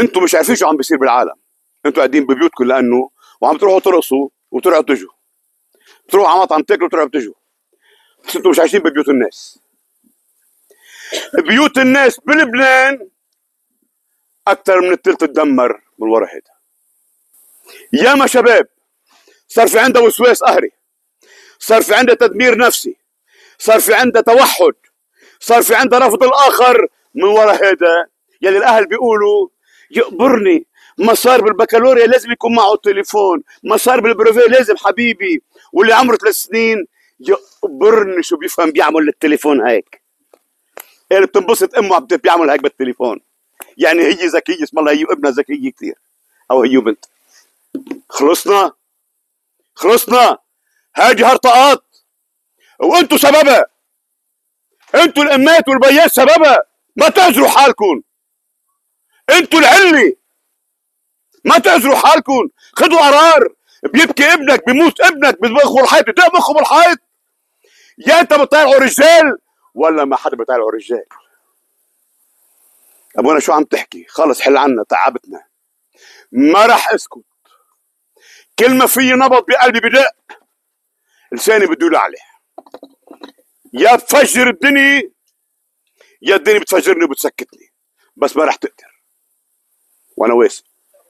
انتوا مش عارفين شو عم بيصير بالعالم. انتوا قاعدين ببيوتكم لانه وعم تروحوا ترقصوا وترجعوا تجوا، تروحوا على مطعم تاكلوا وترجعوا تجوا، بس انتوا مش عايشين ببيوت الناس. بيوت الناس بلبنان اكثر من الثلث تدمر من ورا هيدا. ياما شباب صار في عندها وسواس قهري، صار في عندها تدمير نفسي، صار في عندها توحد، صار في عندها رفض الاخر من ورا هيدا. يلي الاهل بيقولوا يقبرني، ما صار بالبكالوريا لازم يكون معه التليفون، ما صار بالبروفي لازم حبيبي، واللي عمره 3 سنين يقبرني شو بيفهم بيعمل التليفون هيك. اللي بتنبسط امه عم بيعمل هيك بالتليفون، يعني هي ذكيه، اسم الله هي ابنها ذكيه كثير، او هي بنت. خلصنا خلصنا. هاجي هرطقات وانتوا سببها، انتوا الامات والبيات سببها. ما تعذروا حالكم، انتوا العلي، ما تعذروا حالكم. خذوا قرار. بيبكي ابنك، بيموت ابنك، بيطبخوا الحيط، بتدق مخه بالحيط. يا انت بتطلعوا رجال ولا ما حدا بيطلعوا رجال. ابونا شو عم تحكي؟ خلص حل عنا، تعبتنا. ما راح اسكت. كل ما في نبض بقلبي بدق، لساني بده يولع عليه. يا بفجر الدنيا يا الدنيا بتفجرني وبتسكتني، بس ما راح تقدر وانا واثق.